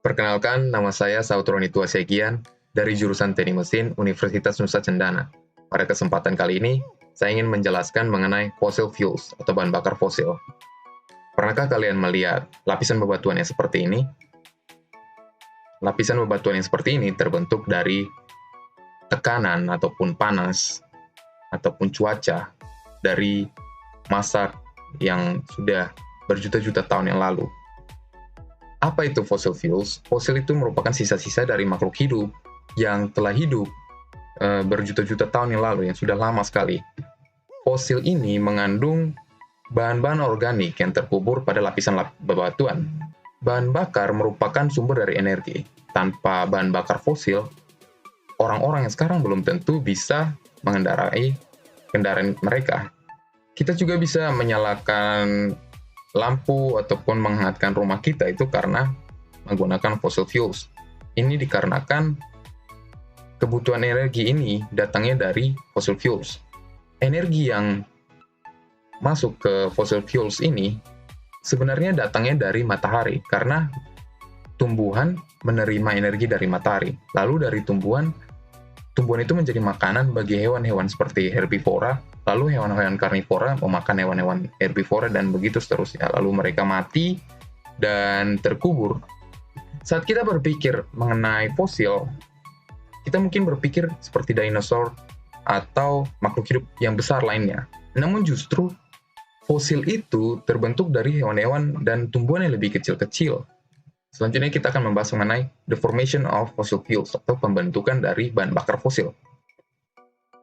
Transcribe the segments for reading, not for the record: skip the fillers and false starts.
Perkenalkan, nama saya Sautroni Tuasegian dari jurusan Teknik Mesin Universitas Nusa Cendana. Pada kesempatan kali ini, saya ingin menjelaskan mengenai fossil fuels atau bahan bakar fosil. Pernahkah kalian melihat lapisan bebatuan yang seperti ini? Lapisan bebatuan yang seperti ini terbentuk dari tekanan ataupun panas ataupun cuaca dari masa yang sudah berjuta-juta tahun yang lalu. Apa itu fossil fuels? Fosil itu merupakan sisa-sisa dari makhluk hidup yang telah hidup berjuta-juta tahun yang lalu, yang sudah lama sekali. Fosil ini mengandung bahan-bahan organik yang terkubur pada lapisan bebatuan. Bahan bakar merupakan sumber dari energi. Tanpa bahan bakar fosil, orang-orang yang sekarang belum tentu bisa mengendarai kendaraan mereka. Kita juga bisa menyalakan lampu ataupun menghangatkan rumah kita itu karena menggunakan fossil fuels. Ini dikarenakan kebutuhan energi ini datangnya dari fossil fuels. Energi yang masuk ke fossil fuels ini sebenarnya datangnya dari matahari karena tumbuhan menerima energi dari matahari. Lalu dari tumbuhan itu menjadi makanan bagi hewan-hewan seperti herbivora. Lalu hewan-hewan karnivora memakan hewan-hewan herbivora dan begitu seterusnya. Lalu mereka mati dan terkubur. Saat kita berpikir mengenai fosil, kita mungkin berpikir seperti dinosaur atau makhluk hidup yang besar lainnya. Namun justru fosil itu terbentuk dari hewan-hewan dan tumbuhan yang lebih kecil-kecil. Selanjutnya kita akan membahas mengenai the formation of fossil fuels atau pembentukan dari bahan bakar fosil.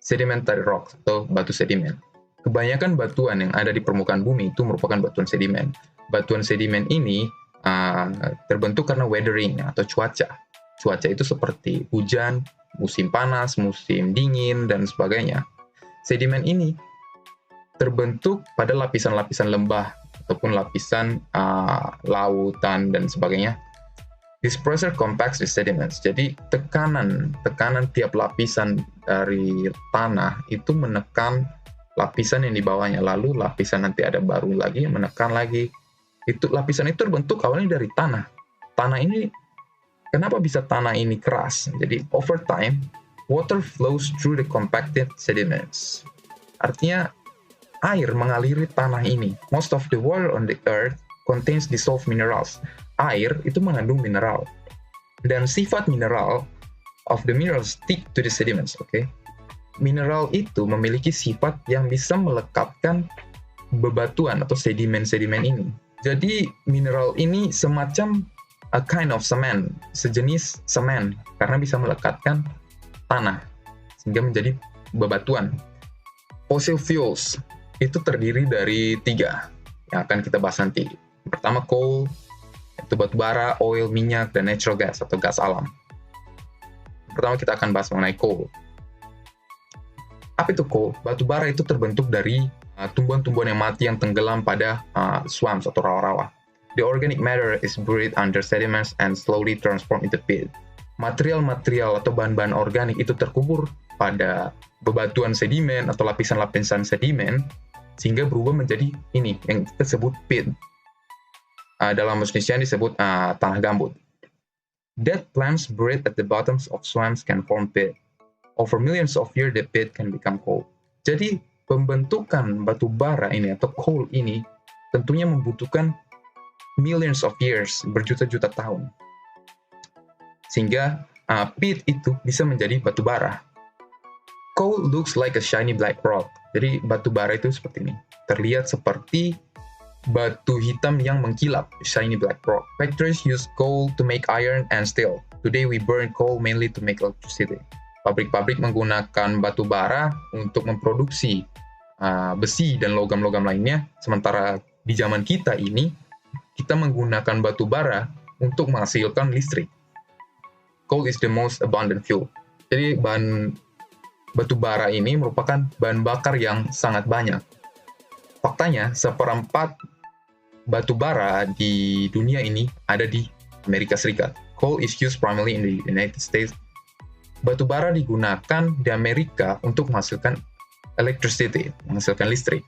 Sedimentary rocks atau batu sedimen. Kebanyakan batuan yang ada di permukaan bumi itu merupakan batuan sedimen. Batuan sedimen ini terbentuk karena weathering atau cuaca. Cuaca itu seperti hujan, musim panas, musim dingin, dan sebagainya. Sedimen ini terbentuk pada lapisan-lapisan lembah ataupun lapisan lautan dan sebagainya. This pressure compacts the sediments. Jadi tekanan tiap lapisan dari tanah itu menekan lapisan yang di bawahnya. Lalu lapisan nanti ada baru lagi menekan lagi. Lapisan itu terbentuk awalnya dari tanah. Tanah ini, kenapa bisa tanah ini keras? Jadi over time, water flows through the compacted sediments. Artinya air mengaliri tanah ini. Most of the water on the earth contains dissolved minerals. Air itu mengandung mineral. Dan sifat mineral of the minerals stick to the sediments, okay? Mineral itu memiliki sifat yang bisa melekatkan bebatuan atau sedimen-sedimen ini. Jadi mineral ini semacam a kind of cement, sejenis semen, karena bisa melekatkan tanah sehingga menjadi bebatuan. Fossil fuels itu terdiri dari 3 yang akan kita bahas nanti. Pertama coal, itu batu bara, oil, minyak, dan natural gas atau gas alam. Pertama kita akan bahas mengenai coal. Apa itu coal? Batu bara itu terbentuk dari tumbuhan-tumbuhan yang mati yang tenggelam pada swamps atau rawa-rawa. The organic matter is buried under sediments and slowly transformed into peat. Material-material atau bahan-bahan organik itu terkubur pada bebatuan sedimen atau lapisan-lapisan sedimen sehingga berubah menjadi ini yang kita sebut peat. Dalam bahasa Indonesia disebut tanah gambut. Dead plants buried at the bottoms of swamps can form peat. Over millions of years, the peat can become coal. Jadi pembentukan batu bara ini atau coal ini tentunya membutuhkan millions of years, berjuta-juta tahun. Sehingga peat itu bisa menjadi batu bara. Coal looks like a shiny black rock. Jadi batu bara itu seperti ini. Terlihat seperti batu hitam yang mengkilap, shiny black rock. Factories use coal to make iron and steel. Today we burn coal mainly to make electricity. Pabrik-pabrik menggunakan batu bara untuk memproduksi besi dan logam-logam lainnya. Sementara di zaman kita ini, kita menggunakan batu bara untuk menghasilkan listrik. Coal is the most abundant fuel. Jadi bahan batu bara ini merupakan bahan bakar yang sangat banyak. Faktanya, 1/4 batu bara di dunia ini ada di Amerika Serikat. Coal is used primarily in the United States. Batu bara digunakan di Amerika untuk menghasilkan electricity, menghasilkan listrik.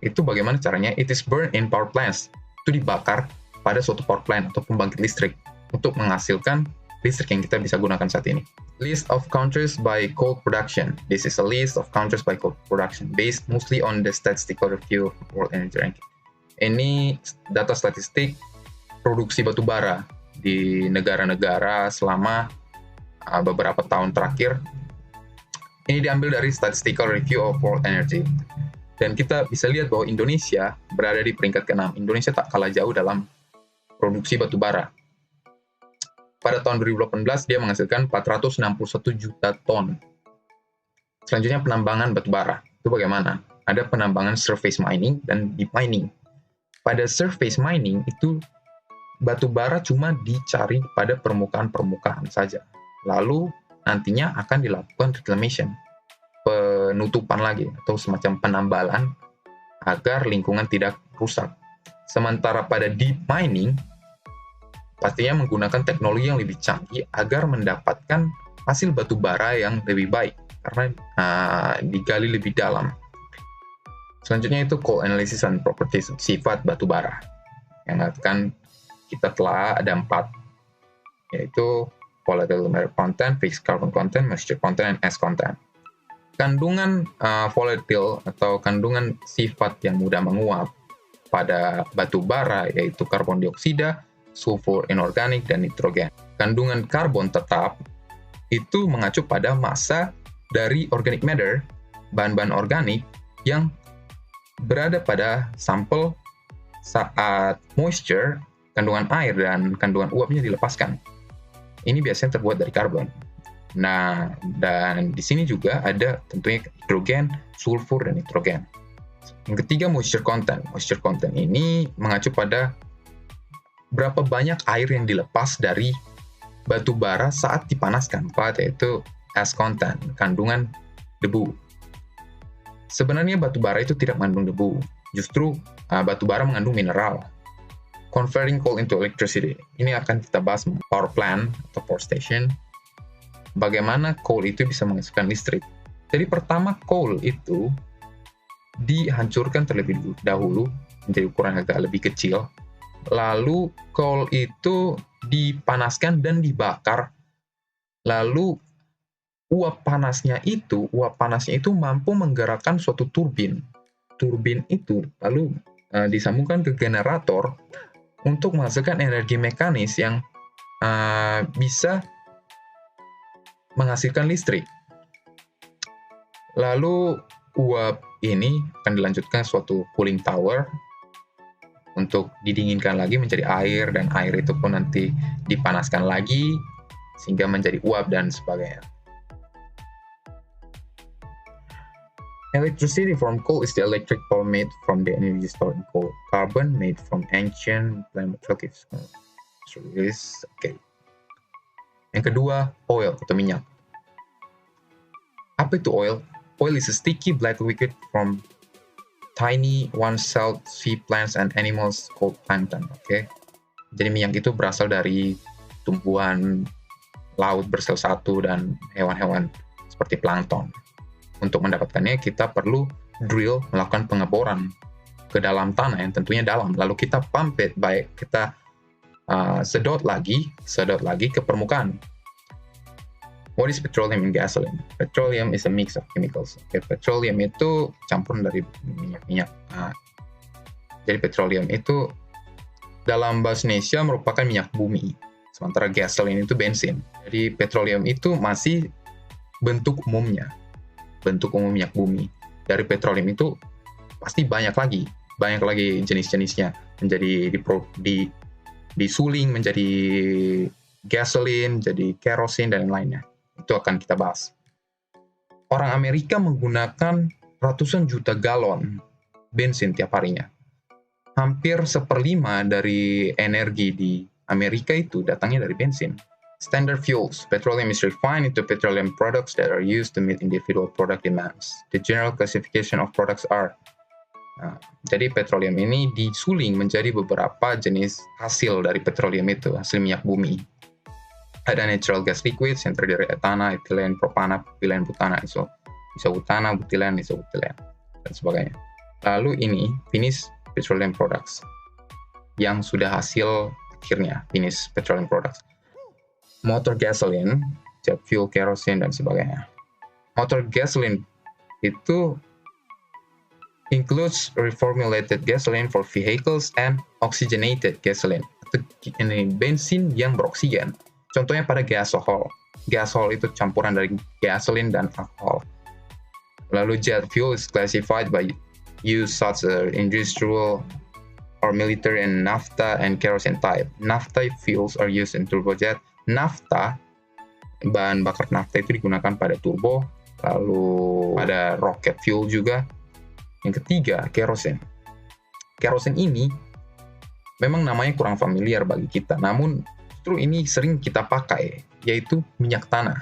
Itu bagaimana caranya? It is burned in power plants. Itu dibakar pada suatu power plant atau pembangkit listrik. untuk menghasilkan listrik yang kita bisa gunakan saat ini. List of countries by coal production. This is a list of countries by coal production based mostly on the statistical review of World Energy Ranking. Ini data statistik produksi batu bara di negara-negara selama beberapa tahun terakhir. Ini diambil dari Statistical Review of World Energy. Dan kita bisa lihat bahwa Indonesia berada di peringkat ke-6. Indonesia tak kalah jauh dalam produksi batu bara. Pada tahun 2018, dia menghasilkan 461 juta ton. Selanjutnya penambangan batu bara. Itu bagaimana? Ada penambangan surface mining dan deep mining. Pada surface mining itu batu bara cuma dicari pada permukaan-permukaan saja. Lalu nantinya akan dilakukan reclamation, penutupan lagi atau semacam penambalan agar lingkungan tidak rusak. Sementara pada deep mining pastinya menggunakan teknologi yang lebih canggih agar mendapatkan hasil batu bara yang lebih baik karena digali lebih dalam. Selanjutnya itu coal analysis and properties, sifat batu bara yang akan kita telah ada 4, yaitu volatile numeric content, fixed carbon content, moisture content, and ash content. Kandungan volatile atau kandungan sifat yang mudah menguap pada batu bara yaitu karbon dioksida, sulfur inorganik, dan nitrogen. Kandungan karbon tetap itu mengacu pada massa dari organic matter, bahan-bahan organik yang berada pada sampel saat moisture, kandungan air, dan kandungan uapnya dilepaskan. Ini biasanya terbuat dari karbon. Nah, dan di sini juga ada tentunya hidrogen, sulfur, dan nitrogen. Yang ketiga, moisture content. Moisture content ini mengacu pada berapa banyak air yang dilepas dari batu bara saat dipanaskan, yaitu ash content, kandungan debu. Sebenarnya batu bara itu tidak mengandung debu, justru batu bara mengandung mineral. Converting coal into electricity, ini akan kita bahas power plant atau power station. Bagaimana coal itu bisa menghasilkan listrik. Jadi pertama coal itu dihancurkan terlebih dahulu menjadi ukuran agak lebih kecil. Lalu coal itu dipanaskan dan dibakar. Lalu uap panasnya itu mampu menggerakkan suatu turbin. Turbin itu lalu disambungkan ke generator untuk menghasilkan energi mekanis yang bisa menghasilkan listrik. Lalu uap ini akan dilanjutkan suatu cooling tower untuk didinginkan lagi menjadi air, dan air itu pun nanti dipanaskan lagi sehingga menjadi uap dan sebagainya. Electricity from coal is the electric power made from the energy stored in coal. Carbon made from ancient plant materials. Okay. Yang kedua, oil atau minyak. Apa itu oil? Oil is a sticky black liquid from tiny one-celled sea plants and animals called plankton. Okay? Jadi minyak itu berasal dari tumbuhan laut bersel satu dan hewan-hewan seperti plankton. Untuk mendapatkannya kita perlu melakukan pengeboran ke dalam tanah yang tentunya dalam. Lalu kita pump it, baik kita sedot lagi ke permukaan. What is petroleum and gasoline? Petroleum is a mix of chemicals. Okay, petroleum itu campuran dari minyak. Jadi petroleum itu dalam bahasa Indonesia merupakan minyak bumi. Sementara gasoline itu bensin. Jadi petroleum itu masih bentuk umum minyak bumi. Dari petroleum itu pasti banyak lagi jenis-jenisnya, menjadi disuling menjadi gasoline, jadi kerosin dan lainnya. Itu akan kita bahas. Orang Amerika menggunakan ratusan juta galon bensin tiap harinya. Hampir 1/5 dari energi di Amerika itu datangnya dari bensin. Standard fuels. Petroleum is refined into petroleum products that are used to meet individual product demands. The general classification of products are. Jadi petroleum ini disuling menjadi beberapa jenis hasil dari petroleum itu, hasil minyak bumi. Ada natural gas liquids yang terdiri dari etana, etilen, propana, propilen, butana, isobutana, butilen, isobutilen, dan sebagainya. Lalu ini finished petroleum products yang sudah hasil akhirnya, finished petroleum products. Motor gasoline, jet fuel, kerosene, dan sebagainya. Motor gasoline itu includes reformulated gasoline for vehicles and oxygenated gasoline. Ini bensin yang beroksigen. Contohnya pada gasohol. Gasohol itu campuran dari gasoline dan alkohol. Lalu jet fuel is classified by use such as industrial or military and naphtha and kerosene type. Naphtha fuels are used in turbojet. Naphtha, bahan bakar naphtha itu digunakan pada turbo, lalu ada rocket fuel juga. Yang ketiga, kerosene. Kerosene ini memang namanya kurang familiar bagi kita, namun justru ini sering kita pakai, yaitu minyak tanah.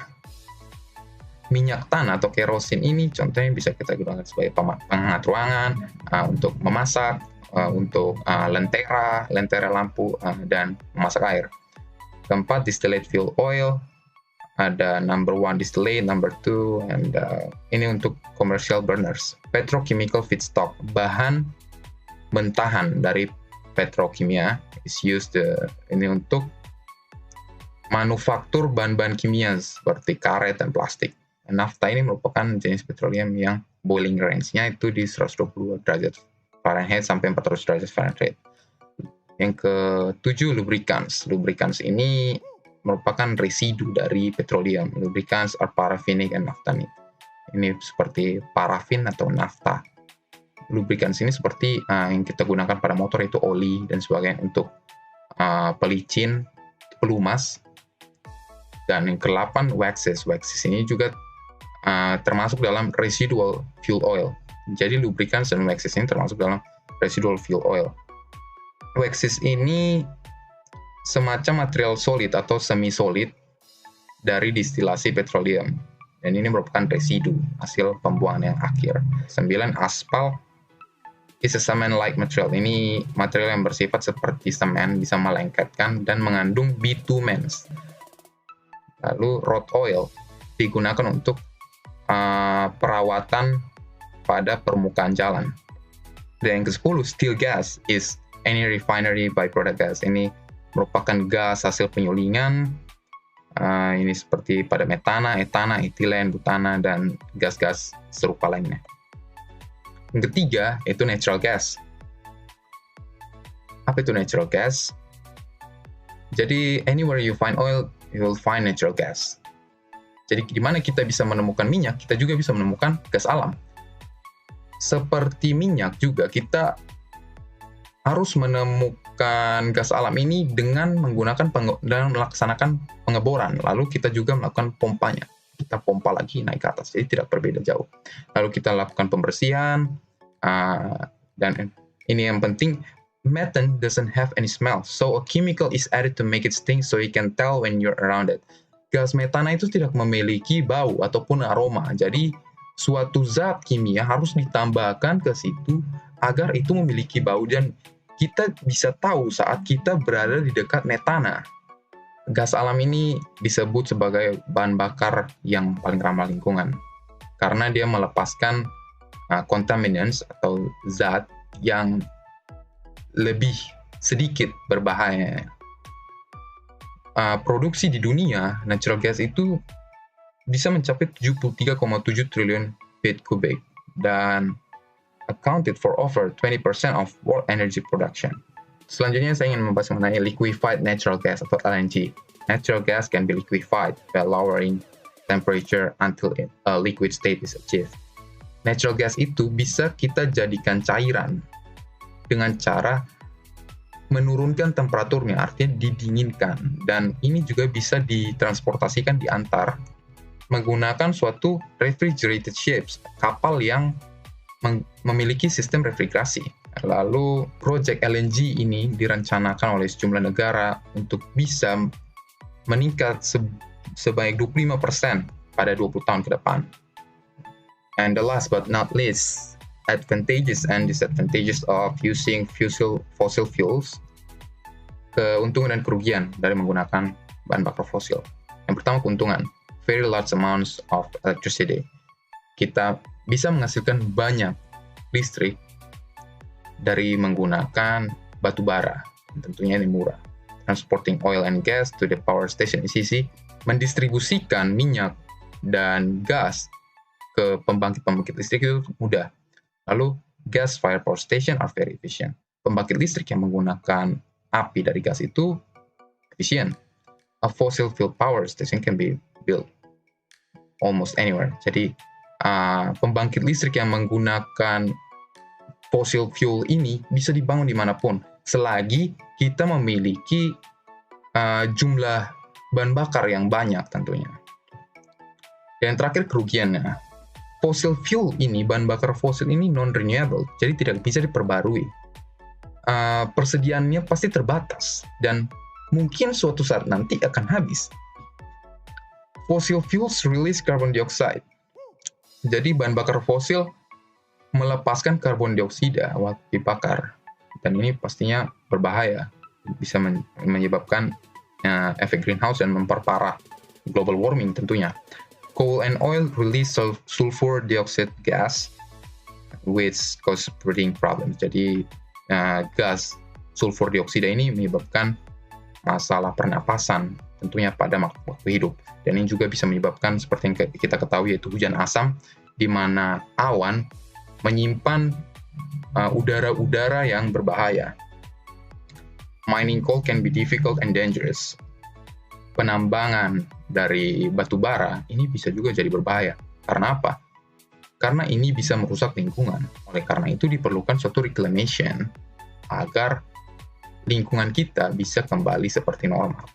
Minyak tanah atau kerosin ini contohnya bisa kita gunakan sebagai penghangat ruangan, untuk memasak, untuk lentera lampu, dan memasak air. Keempat, distillate fuel oil. Ada number 1 distillate, number 2, and ini untuk commercial burners. Petrochemical feedstock, bahan mentahan dari petrokimia is used ini untuk manufaktur bahan-bahan kimia seperti karet dan plastik. Naphtha ini merupakan jenis petroleum yang boiling range-nya itu di 122 derajat Fahrenheit sampai 400 derajat Fahrenheit. Yang ke-7, lubricants. Lubricants ini merupakan residu dari petroleum. Lubricants are paraffinic and naphthenic. Ini seperti parafin atau nafta. Lubricants ini seperti yang kita gunakan pada motor itu oli dan sebagainya untuk pelicin, pelumas. Dan yang ke-8, waxes. Waxes ini juga termasuk dalam residual fuel oil. Jadi lubricants dan waxes ini termasuk dalam residual fuel oil. Waxes ini semacam material solid atau semi-solid dari distilasi petroleum. Dan ini merupakan residu hasil pembuangan yang akhir. 9, aspal is a cement-like material. Ini material yang bersifat seperti semen, bisa melengketkan dan mengandung bitumen. Lalu road oil digunakan untuk perawatan pada permukaan jalan. Dan yang ke-10, steel gas is any refinery byproduct gas. Ini merupakan gas hasil penyulingan. Ini seperti pada metana, etana, etilen, butana, dan gas-gas serupa lainnya. Yang ketiga, itu natural gas. Apa itu natural gas? Jadi, anywhere you find oil, you will find natural gas. Jadi, di mana kita bisa menemukan minyak, kita juga bisa menemukan gas alam. Seperti minyak juga, kita harus menemukan gas alam ini dengan menggunakan dan melaksanakan pengeboran. Lalu kita juga melakukan pompanya. Kita pompa lagi naik ke atas, jadi tidak berbeda jauh. Lalu kita lakukan pembersihan, dan ini yang penting, methane doesn't have any smell, so a chemical is added to make it stink so you can tell when you're around it. Gas metana itu tidak memiliki bau ataupun aroma, jadi suatu zat kimia harus ditambahkan ke situ agar itu memiliki bau dan kita bisa tahu saat kita berada di dekat metana. Gas alam ini disebut sebagai bahan bakar yang paling ramah lingkungan karena dia melepaskan contaminants atau zat yang lebih sedikit berbahaya. Produksi di dunia natural gas itu bisa mencapai 73,7 triliun feet cubic dan accounted for over 20% of world energy production. Selanjutnya saya ingin membahas mengenai liquefied natural gas atau LNG. Natural gas can be liquefied by lowering temperature until a liquid state is achieved. Natural gas itu bisa kita jadikan cairan dengan cara menurunkan temperaturnya, artinya didinginkan. Dan ini juga bisa ditransportasikan diantar menggunakan suatu refrigerated ships, kapal yang memiliki sistem refrigerasi. Lalu, proyek LNG ini direncanakan oleh sejumlah negara untuk bisa meningkat sebanyak 25% pada 20 tahun ke depan. And the last but not least, advantages and disadvantages of using fossil fuels, keuntungan dan kerugian dari menggunakan bahan bakar fosil. Yang pertama, keuntungan, very large amounts of electricity. Kita bisa menghasilkan banyak listrik dari menggunakan batu bara, tentunya ini murah. transporting oil and gas to the power station is easy. Mendistribusikan minyak dan gas ke pembangkit-pembangkit listrik itu mudah. Lalu, gas-fired power station are very efficient. Pembangkit listrik yang menggunakan api dari gas itu efisien. A fossil fuel power station can be built almost anywhere. Jadi, pembangkit listrik yang menggunakan fossil fuel ini bisa dibangun dimanapun, selagi kita memiliki jumlah bahan bakar yang banyak tentunya. Dan yang terakhir, kerugiannya. Fossil fuel ini, bahan bakar fosil ini non-renewable, jadi tidak bisa diperbarui. Persediaannya pasti terbatas, dan mungkin suatu saat nanti akan habis. Fossil fuels release carbon dioxide. Jadi bahan bakar fosil melepaskan karbon dioksida waktu dibakar, dan ini pastinya berbahaya, bisa menyebabkan efek greenhouse dan memperparah global warming tentunya. Coal and oil release sulfur dioxide gas, which cause breathing problems. Jadi gas sulfur dioksida ini menyebabkan masalah pernapasan tentunya pada waktu hidup, dan ini juga bisa menyebabkan seperti yang kita ketahui yaitu hujan asam, di mana awan menyimpan udara-udara yang berbahaya. Mining coal can be difficult and dangerous. Penambangan dari batu bara ini bisa juga jadi berbahaya. Karena apa? Karena ini bisa merusak lingkungan. Oleh karena itu diperlukan suatu reclamation agar lingkungan kita bisa kembali seperti normal.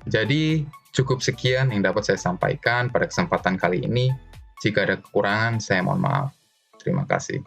Jadi cukup sekian yang dapat saya sampaikan pada kesempatan kali ini. Jika ada kekurangan, saya mohon maaf. Terima kasih.